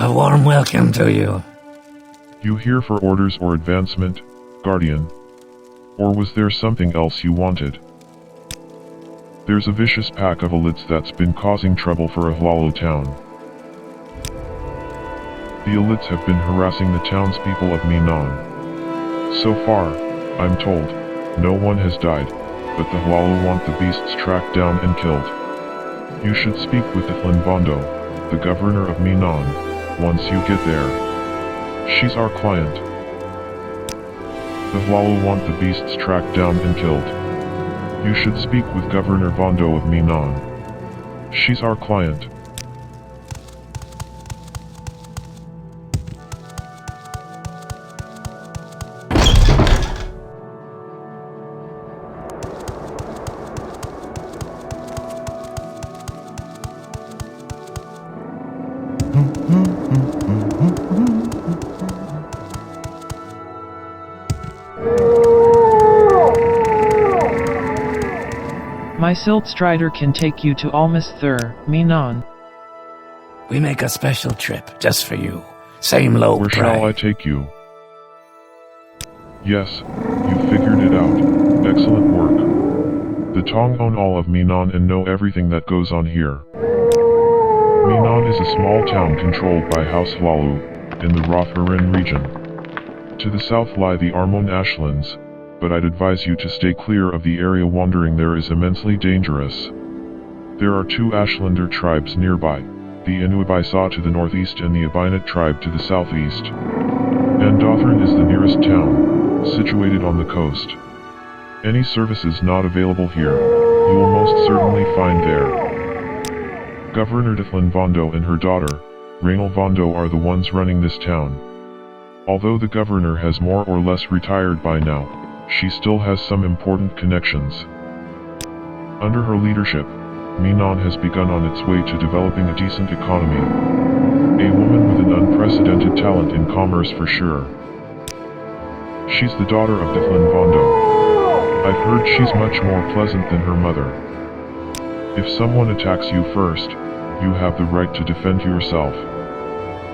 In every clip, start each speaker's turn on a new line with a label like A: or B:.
A: A warm welcome to you.
B: You here for orders or advancement, Guardian? Or was there something else you wanted? There's a vicious pack of alits that's been causing trouble for Ahlalo town. The alits have been harassing the townspeople of Menaan. So far, I'm told, no one has died, but the Ahlalo want the beasts tracked down and killed. You should speak with Ithlin Bondo, the governor of Menaan, once you get there. She's our client. The Ahlalo want the beasts tracked down and killed. You should speak with Governor Bondo of Menaan. She's our client.
C: My Silt Strider can take you to Almasthur, Menaan.
A: We make a special trip just for you. Same low
B: Where
A: price.
B: shall I take you? Yes, you figured it out. Excellent work. The Tong own all of Menaan and know everything that goes on here. Menaan is a small town controlled by House Ahlalo, in the Rotharin region. To the south lie the Armon Ashlands, but I'd advise you to stay clear of the area. Wandering there is immensely dangerous. There are two Ashlander tribes nearby, the Inuibaisa to the northeast and the Abinat tribe to the southeast. Andothran is the nearest town, situated on the coast. Any services not available here, you will most certainly find there. Governor Dithlin Vondo and her daughter, Rainal Vondo, are the ones running this town. Although the governor has more or less retired by now, she still has some important connections. Under her leadership, Menaan has begun on its way to developing a decent economy. A woman with an unprecedented talent in commerce for sure. She's the daughter of Dithlin Vondo. I've heard she's much more pleasant than her mother. If someone attacks you first, you have the right to defend yourself.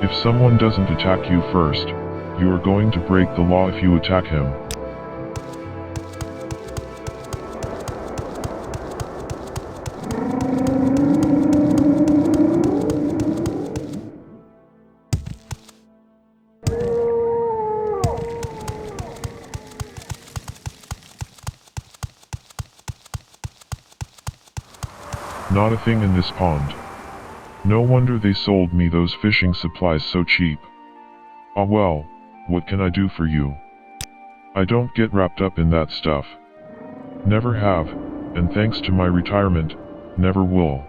B: If someone doesn't attack you first, you are going to break the law if you attack him. Not a thing in this pond. No wonder they sold me those fishing supplies so cheap. Ah well, what can I do for you? I don't get wrapped up in that stuff. Never have, and thanks to my retirement, never will.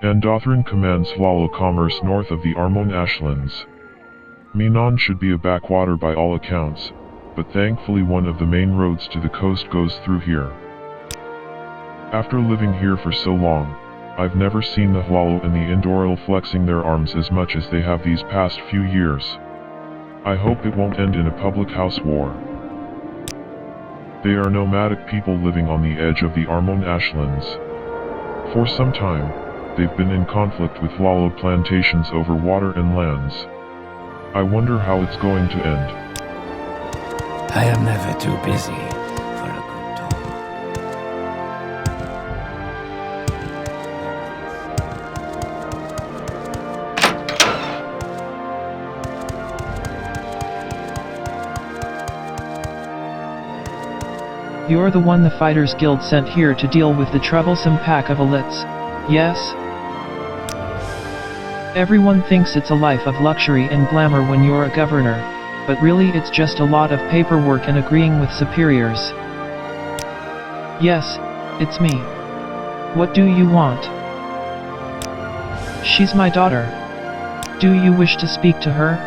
B: Andothran commands Ahlalo commerce north of the Armon Ashlands. Menaan should be a backwater by all accounts, but thankfully one of the main roads to the coast goes through here. After living here for so long, I've never seen the Ahlalo and the Indoril flexing their arms as much as they have these past few years. I hope it won't end in a public house war. They are nomadic people living on the edge of the Armon Ashlands. For some time, they've been in conflict with Ahlalo plantations over water and lands. I wonder how it's going to end.
A: I am never too busy for a good talk.
C: You're the one the Fighters Guild sent here to deal with the troublesome pack of alits, yes? Everyone thinks it's a life of luxury and glamour when you're a governor, but really it's just a lot of paperwork and agreeing with superiors. Yes, it's me. What do you want? She's my daughter. Do you wish to speak to her?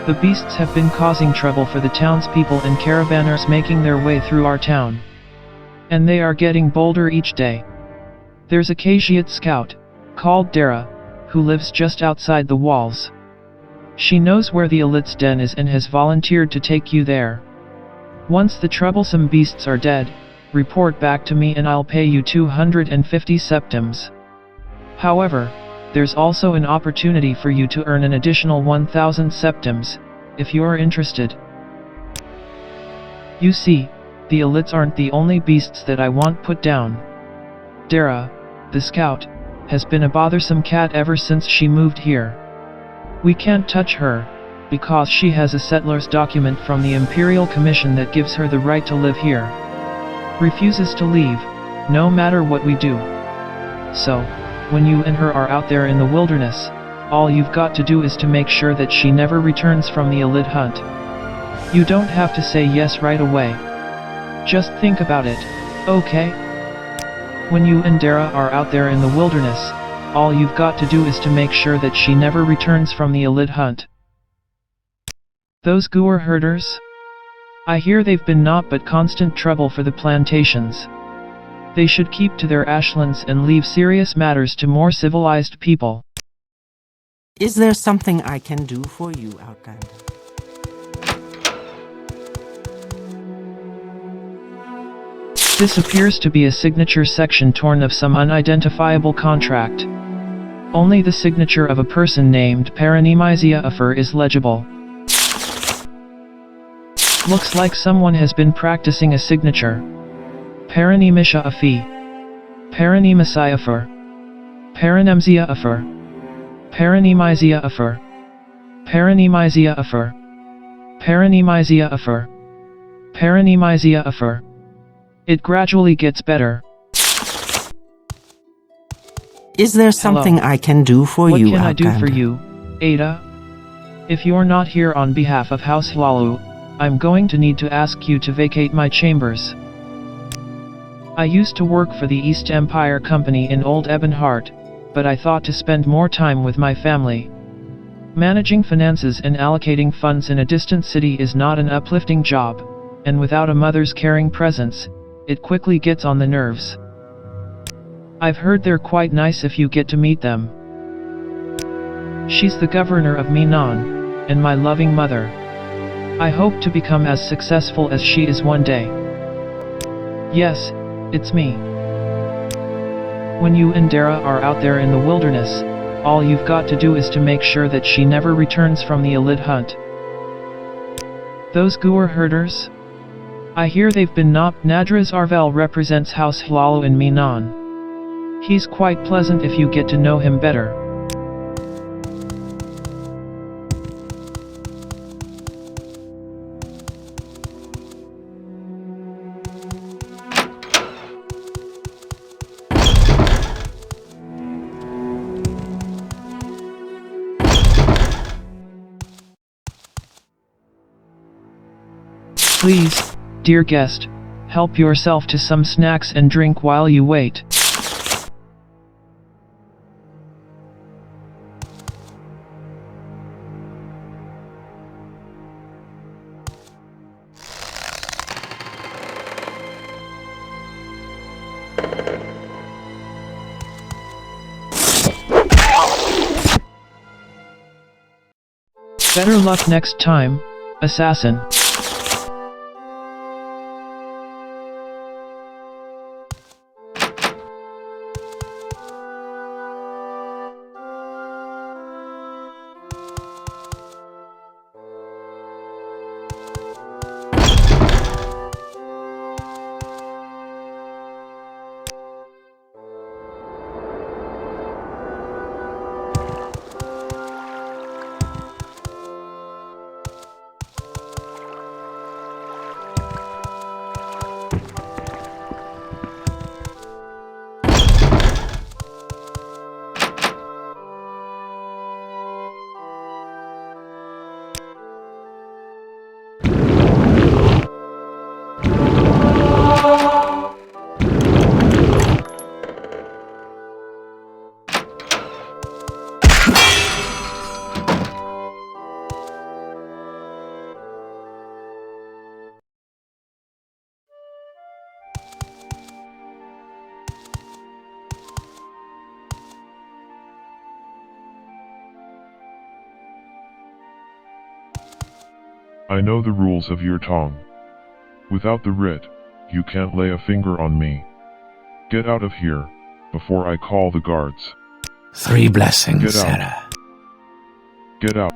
C: The beasts have been causing trouble for the townspeople and caravanners making their way through our town. And they are getting bolder each day. There's a Khajiit scout, called Dara, who lives just outside the walls. She knows where the Alit's den is and has volunteered to take you there. Once the troublesome beasts are dead, report back to me and I'll pay you 250 septims. However, there's also an opportunity for you to earn an additional 1000 septims, if you're interested. You see, the alits aren't the only beasts that I want put down. Dara, the scout, has been a bothersome cat ever since she moved here. We can't touch her, because she has a settler's document from the Imperial Commission that gives her the right to live here. Refuses to leave, no matter what we do. So, when you and her are out there in the wilderness, all you've got to do is to make sure that she never returns from the Alit hunt. You don't have to say yes right away. Just think about it, okay? When you and Dara are out there in the wilderness, all you've got to do is to make sure that she never returns from the Alit hunt. Those Goor herders? I hear they've been naught but constant trouble for the plantations. They should keep to their ashlands and leave serious matters to more civilized people.
D: Is there something I can do for you, Outlander?
C: This appears to be a signature section torn of some unidentifiable contract. Only the signature of a person named Paranimizia Afur is legible. Looks like someone has been practicing a signature. Paranimisha Afi. Paranimisai Afur. Paranemzia Afur. Paranimizia Afur. Paranimizia Afur. Paranimizia Afur. Paranimizia Afur. It gradually gets better.
D: Is there something
C: Hello.
D: I can do for
C: What
D: you,
C: can I do
D: Outlander?
C: for you, Ada? If you're not here on behalf of House Hlalu, I'm going to need to ask you to vacate my chambers. I used to work for the East Empire Company in Old Ebonheart, but I thought to spend more time with my family. Managing finances and allocating funds in a distant city is not an uplifting job, and without a mother's caring presence, it quickly gets on the nerves. I've heard they're quite nice if you get to meet them. She's the governor of Menaan, and my loving mother. I hope to become as successful as she is one day. Yes, it's me. When you and Dara are out there in the wilderness, all you've got to do is to make sure that she never returns from the Alit hunt. Those Goor herders? I hear they've been knocked. Nadraz Arvel represents House Hlalu in Menaan. He's quite pleasant if you get to know him better. Please, dear guest, help yourself to some snacks and drink while you wait. Better luck next time, assassin.
B: I know the rules of your Tong. Without the writ, you can't lay a finger on me. Get out of here, before I call the guards.
A: 3 blessings,
B: Get out.
A: Sarah.
B: Get out.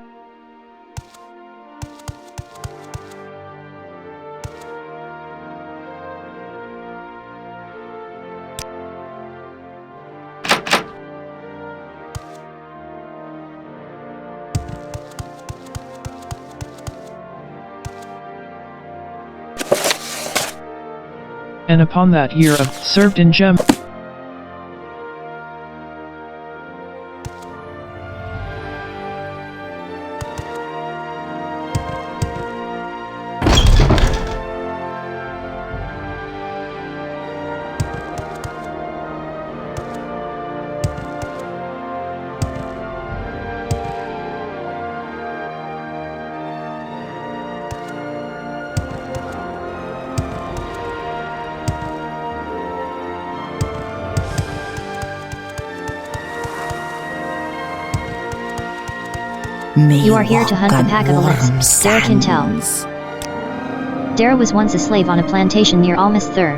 C: And upon that year of served in gem.
E: You are here to hunt the pack of alits, Dara can tell. Dara was once a slave on a plantation near Almas Thur.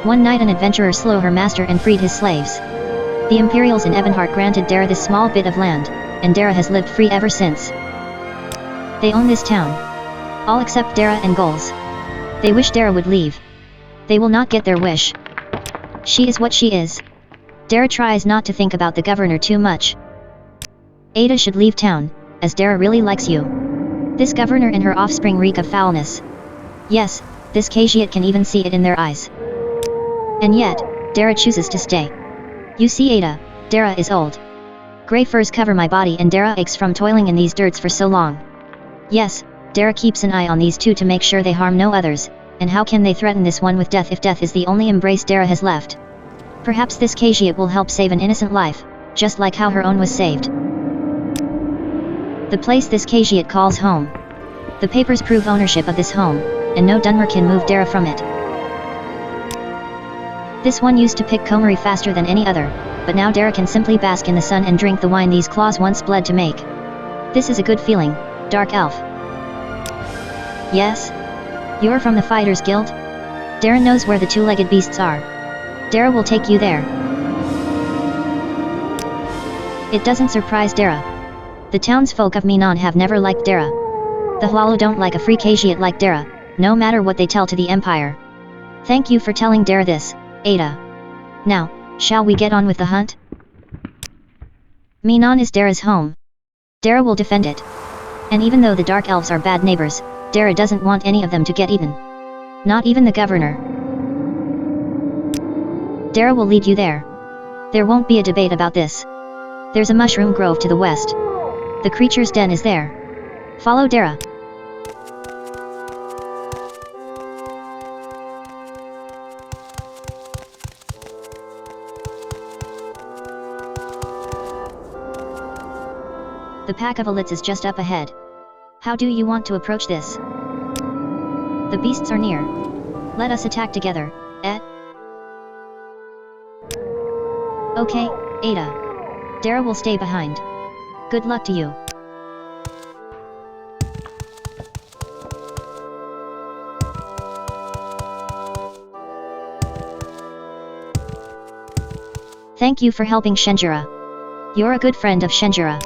E: One night an adventurer slew her master and freed his slaves. The Imperials in Ebonheart granted Dara this small bit of land, and Dara has lived free ever since. They own this town. All except Dara and Goals. They wish Dara would leave. They will not get their wish. She is what she is. Dara tries not to think about the governor too much. Ada should leave town, as Dara really likes you. This governor and her offspring reek of foulness. Yes, this Kajiat can even see it in their eyes. And yet, Dara chooses to stay. You see Ada, Dara is old. Grey furs cover my body and Dara aches from toiling in these dirts for so long. Yes, Dara keeps an eye on these two to make sure they harm no others, and how can they threaten this one with death if death is the only embrace Dara has left? Perhaps this Kajiat will help save an innocent life, just like how her own was saved. The place this Kajiat calls home. The papers prove ownership of this home, and no Dunmer can move Dara from it. This one used to pick Komari faster than any other, but now Dara can simply bask in the sun and drink the wine these claws once bled to make. This is a good feeling, Dark Elf. Yes? You're from the Fighters Guild? Dara knows where the two-legged beasts are. Dara will take you there. It doesn't surprise Dara. The townsfolk of Menaan have never liked Dara. The Hlaalu don't like a free Kajiat like Dara, no matter what they tell to the Empire. Thank you for telling Dara this, Ada. Now, shall we get on with the hunt? Menaan is Dara's home. Dara will defend it. And even though the Dark Elves are bad neighbors, Dara doesn't want any of them to get eaten. Not even the governor. Dara will lead you there. There won't be a debate about this. There's a mushroom grove to the west. The creature's den is there. Follow Dara. The pack of alits is just up ahead. How do you want to approach this? The beasts are near. Let us attack together, eh? Okay, Ada. Dara will stay behind. Good luck to you. Thank you for helping Shenjura. You're a good friend of Shenjura.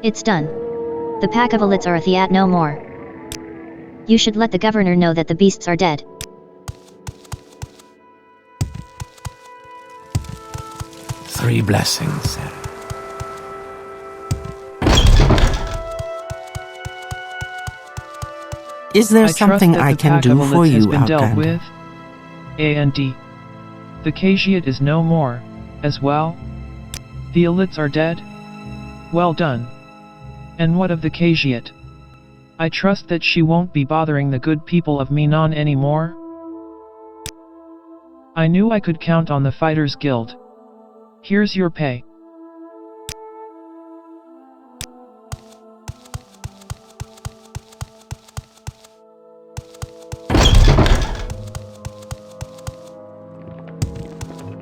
E: It's done. The pack of alits are a Thiat no more. You should let the governor know that the beasts are dead.
A: Three blessings.
D: Is there
C: I trust
D: something
C: that
D: I
C: the
D: can
C: pack
D: do
C: of
D: for
C: alits has
D: you,
C: been dealt
D: Outlander?
C: with. And the Cagiate is no more, as well? The alits are dead? Well done. And what of the Cagiate? I trust that she won't be bothering the good people of Menaan anymore? I knew I could count on the Fighters Guild. Here's your pay.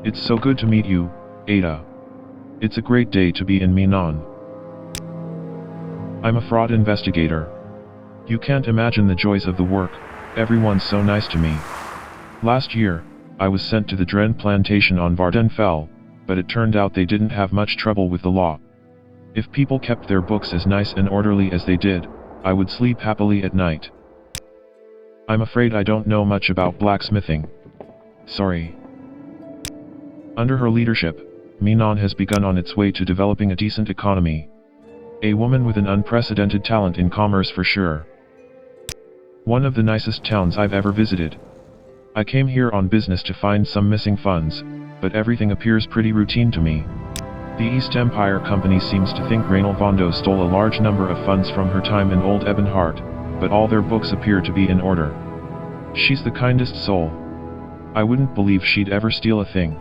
B: It's so good to meet you, Ada. It's a great day to be in Menaan. I'm a fraud investigator. You can't imagine the joys of the work, everyone's so nice to me. Last year, I was sent to the Dren plantation on Vardenfell, but it turned out they didn't have much trouble with the law. If people kept their books as nice and orderly as they did, I would sleep happily at night. I'm afraid I don't know much about blacksmithing. Sorry. Under her leadership, Menaan has begun on its way to developing a decent economy. A woman with an unprecedented talent in commerce for sure. One of the nicest towns I've ever visited. I came here on business to find some missing funds, but everything appears pretty routine to me. The East Empire Company seems to think Raynal Vondo stole a large number of funds from her time in Old Ebonheart, but all their books appear to be in order. She's the kindest soul. I wouldn't believe she'd ever steal a thing.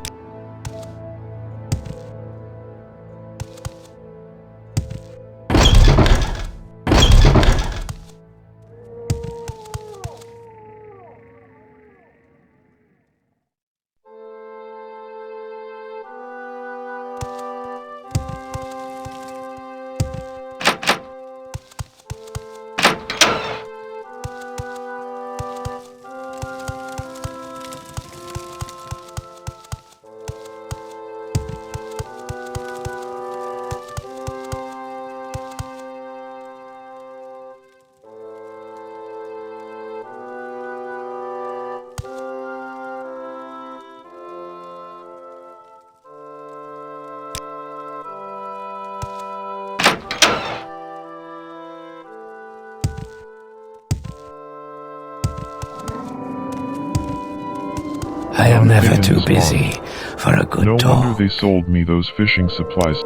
A: I am never
B: Big in
A: too
B: this
A: busy
B: farm.
A: for a good
B: No
A: talk.
B: wonder they sold me those fishing supplies.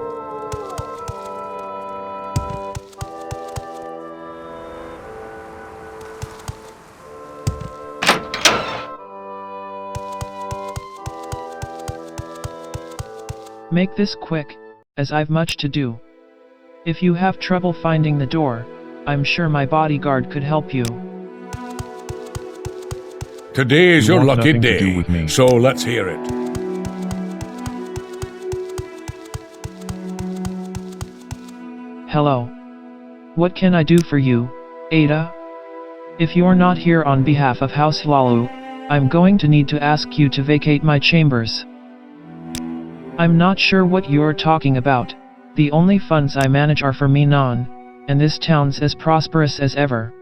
C: Make this quick, as I've much to do. If you have trouble finding the door, I'm sure my bodyguard could help you.
F: Today is
B: You
F: your
B: want
F: lucky
B: nothing to do
F: day,
B: with me.
F: so let's hear it.
C: Hello. What can I do for you, Ada? If you're not here on behalf of House Hlalu, I'm going to need to ask you to vacate my chambers. I'm not sure what you're talking about. The only funds I manage are for Menaan, and this town's as prosperous as ever.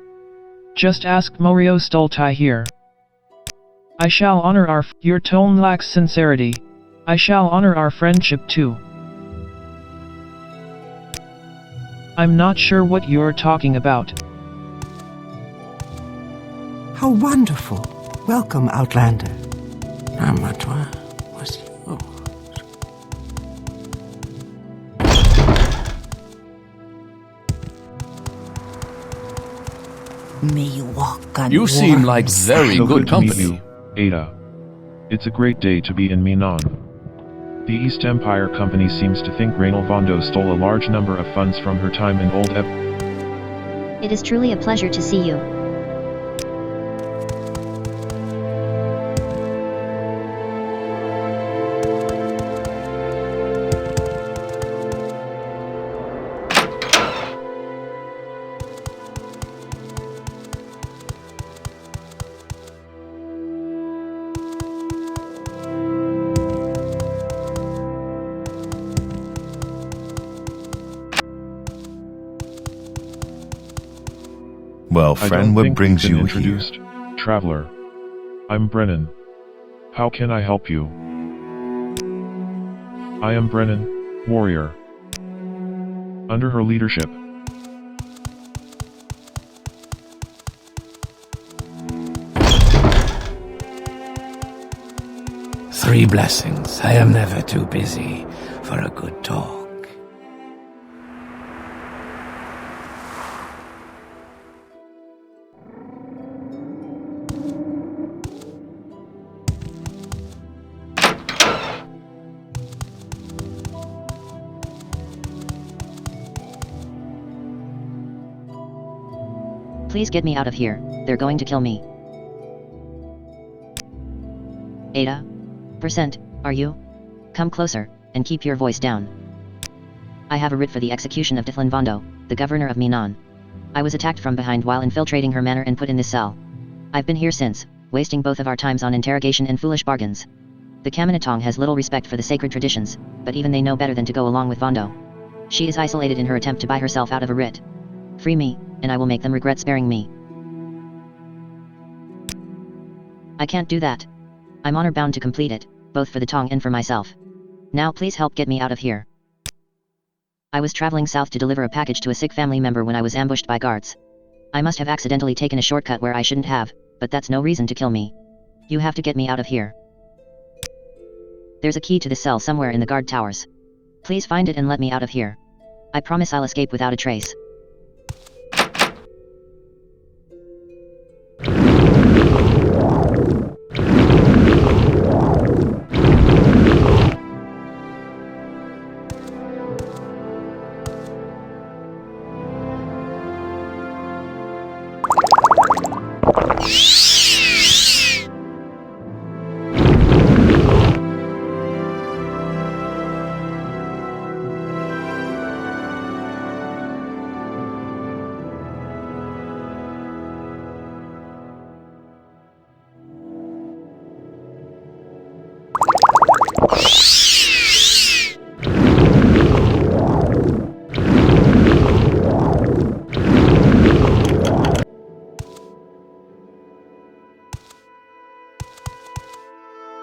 C: Just ask Morio Stultai here. I shall honor your tone lacks sincerity. I shall honor our friendship too. I'm not sure what you're talking about.
D: How wonderful. Welcome, Outlander. May you walk on
F: You seem like
D: warm
F: very
B: So
F: good
B: to meet
F: company.
B: you, Ada. It's a great day to be in Menaan. The East Empire Company seems to think Raynal Vondo stole a large number of funds from her time in Old
E: It is truly a pleasure to see you.
G: Well,
B: I
G: friend,
B: don't
G: what
B: think
G: brings
B: we've been
G: you here?
B: introduced, traveler. I'm Brennan. How can I help you? I am Brennan, warrior. Under her leadership,
A: Three blessings. I am never too busy for a good talk.
H: Please get me out of here, they're going to kill me. Ada? Percent, are you? Come closer, and keep your voice down. I have a writ for the execution of Dithlin Vondo, the governor of Menaan. I was attacked from behind while infiltrating her manor and put in this cell. I've been here since, wasting both of our times on interrogation and foolish bargains. The Camonna Tong has little respect for the sacred traditions, but even they know better than to go along with Vondo. She is isolated in her attempt to buy herself out of a writ. Free me, and I will make them regret sparing me. I can't do that. I'm honor bound to complete it, both for the Tong and for myself. Now please help get me out of here. I was traveling south to deliver a package to a sick family member when I was ambushed by guards. I must have accidentally taken a shortcut where I shouldn't have, but that's no reason to kill me. You have to get me out of here. There's a key to the cell somewhere in the guard towers. Please find it and let me out of here. I promise I'll escape without a trace.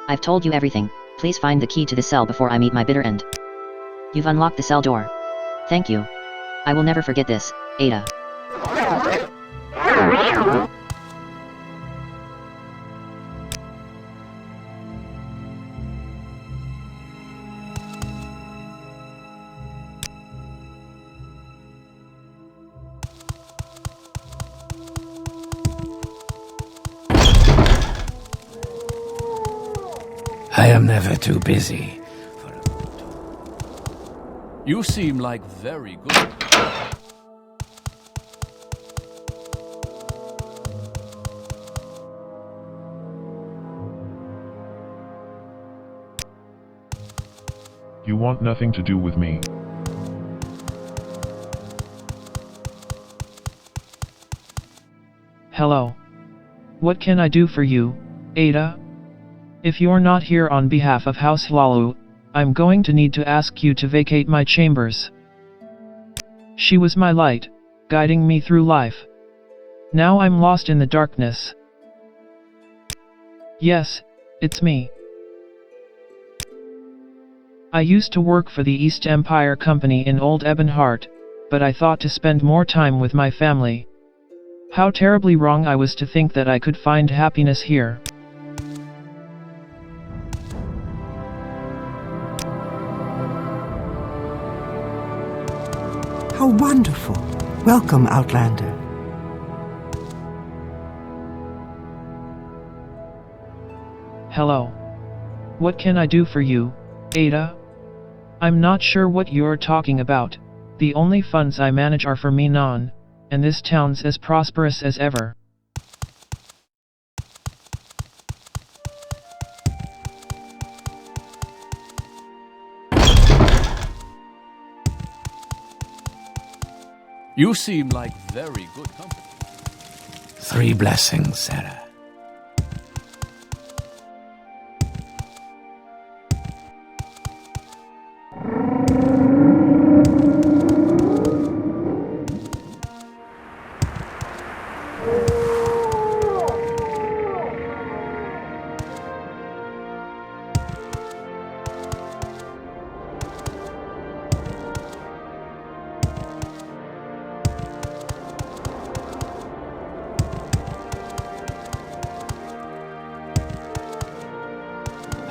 H: I've told you everything, please find the key to the cell before I meet my bitter end. You've unlocked the cell door. Thank you. I will never forget this, Ada.
A: I am never too busy for a good talk.
F: You seem like very good.
B: you want nothing to do with me.
C: Hello. What can I do for you, Ada? If you're not here on behalf of House Hlalu, I'm going to need to ask you to vacate my chambers. She was my light, guiding me through life. Now I'm lost in the darkness. Yes, it's me. I used to work for the East Empire Company in Old Ebonheart, but I thought to spend more time with my family. How terribly wrong I was to think that I could find happiness here.
D: How wonderful! Welcome, Outlander.
C: Hello. What can I do for you, Ada? I'm not sure what you're talking about. The only funds I manage are for Menaan, and this town's as prosperous as ever.
F: You seem like very good company.
A: 3 blessings, Sarah.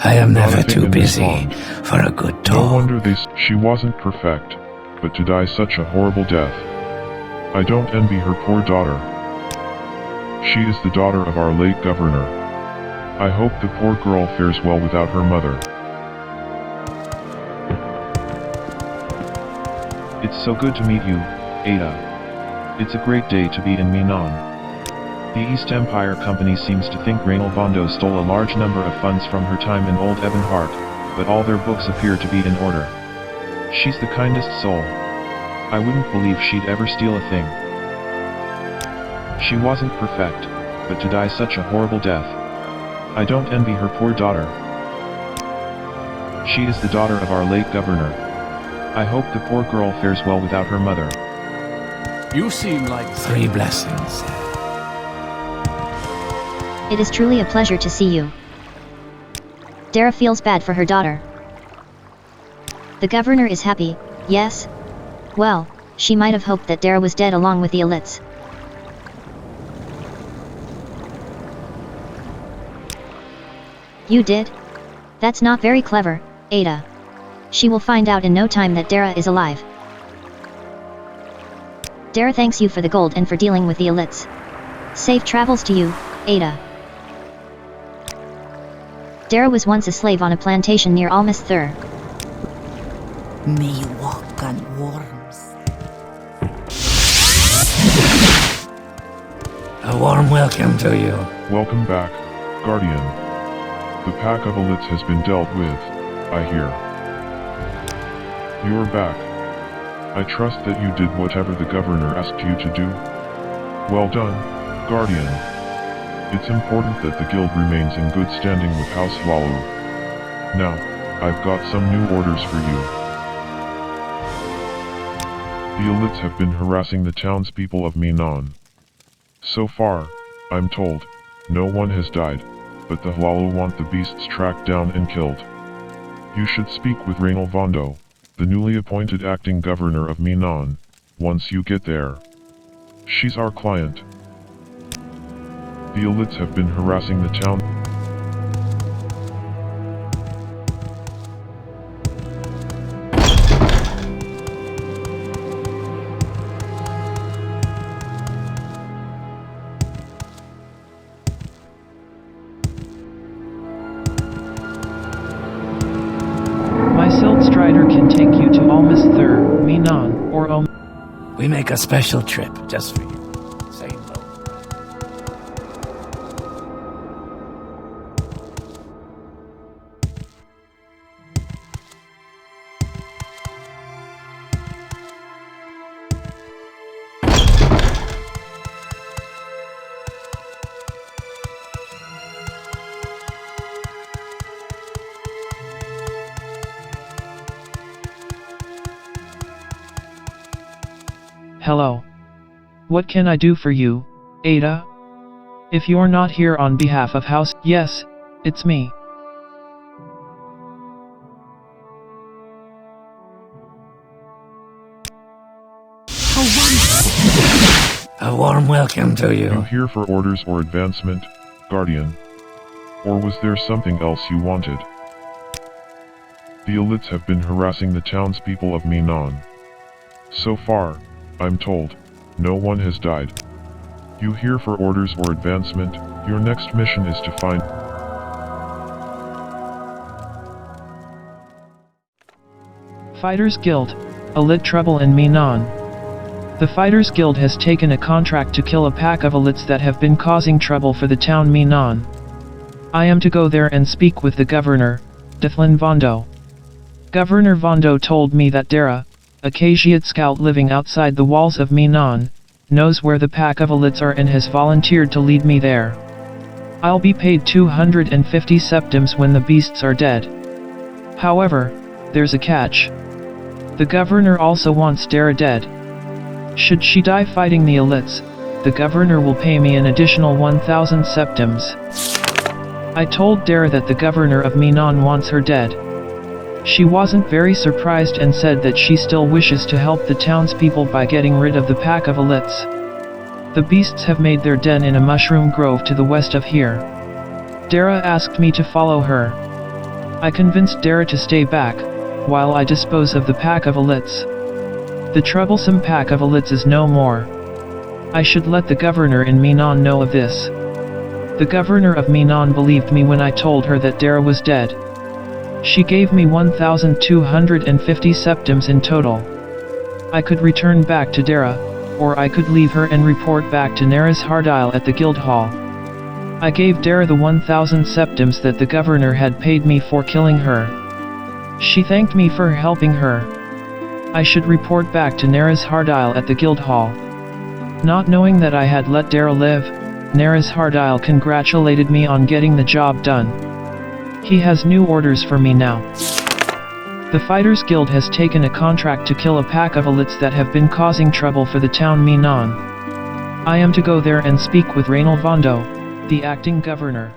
A: I am
B: Not a
A: never
B: thing
A: too
B: in this
A: busy
B: pond.
A: for a good
B: No
A: talk.
B: wonder she wasn't perfect, but to die such a horrible death. I don't envy her poor daughter. She is the daughter of our late governor. I hope the poor girl fares well without her mother.
I: It's so good to meet you, Ada. It's a great day to be in Menaan. The East Empire Company seems to think Reinaldondo stole a large number of funds from her time in Old Ebenhart, but all their books appear to be in order. She's the kindest soul. I wouldn't believe she'd ever steal a thing. She wasn't perfect, but to die such a horrible death. I don't envy her poor daughter. She is the daughter of our late governor. I hope the poor girl fares well without her mother.
F: You seem like
A: 3 blessings.
E: It is truly a pleasure to see you. Dara feels bad for her daughter. The governor is happy, yes? Well, she might have hoped that Dara was dead along with the alits. You did? That's not very clever, Ada. She will find out in no time that Dara is alive. Dara thanks you for the gold and for dealing with the alits. Safe travels to you, Ada. Dara was once a slave on a plantation near Almost Thur.
D: May you walk on worms.
A: A warm welcome to you.
B: Welcome back, Guardian. The pack of alits has been dealt with, I hear. You're back. I trust that you did whatever the governor asked you to do. Well done, Guardian. It's important that the guild remains in good standing with House Wallow. Now, I've got some new orders for you. The alits have been harassing the townspeople of Menaan. So far, I'm told, no one has died, but the Hlalo want the beasts tracked down and killed. You should speak with Reinaldondo, the newly appointed acting governor of Menaan, once you get there. She's our client. The alits have been harassing the town.
C: My Silt Strider can take you to Almost Thur, Menaan, or
A: We make a special trip just for you. Say hello.
C: Hello. What can I do for you, Ada? If you're not here on behalf of House, yes, it's me.
A: A warm welcome to
B: You
A: you.
B: here for orders or advancement, Guardian? Or was there something else you wanted? The alits have been harassing the townspeople of Menaan. So far, I'm told, no one has died. You here for orders or advancement? Your next mission is to find...
C: Fighters Guild, Alit trouble in Menaan. The Fighters Guild has taken a contract to kill a pack of alits that have been causing trouble for the town Menaan. I am to go there and speak with the governor, Dithlin Vondo. Governor Vondo told me that Dara, a Khajiit scout living outside the walls of Menaan, knows where the pack of alits are and has volunteered to lead me there. I'll be paid 250 septims when the beasts are dead. However, there's a catch. The governor also wants Dara dead. Should she die fighting the alits, the governor will pay me an additional 1,000 septims. I told Dara that the governor of Menaan wants her dead. She wasn't very surprised and said that she still wishes to help the townspeople by getting rid of the pack of alits. The beasts have made their den in a mushroom grove to the west of here. Dara asked me to follow her. I convinced Dara to stay back, while I dispose of the pack of alits. The troublesome pack of alits is no more. I should let the governor in Menaan know of this. The governor of Menaan believed me when I told her that Dara was dead. She gave me 1,250 septims in total. I could return back to Dara, or I could leave her and report back to Neris Hardile at the guild hall. I gave Dara the 1,000 septims that the governor had paid me for killing her. She thanked me for helping her. I should report back to Neris Hardile at the guild hall. Not knowing that I had let Dara live, Neris Hardile congratulated me on getting the job done. He has new orders for me now. The Fighters Guild has taken a contract to kill a pack of alits that have been causing trouble for the town Menaan. I am to go there and speak with Rainal Vondo, the acting governor.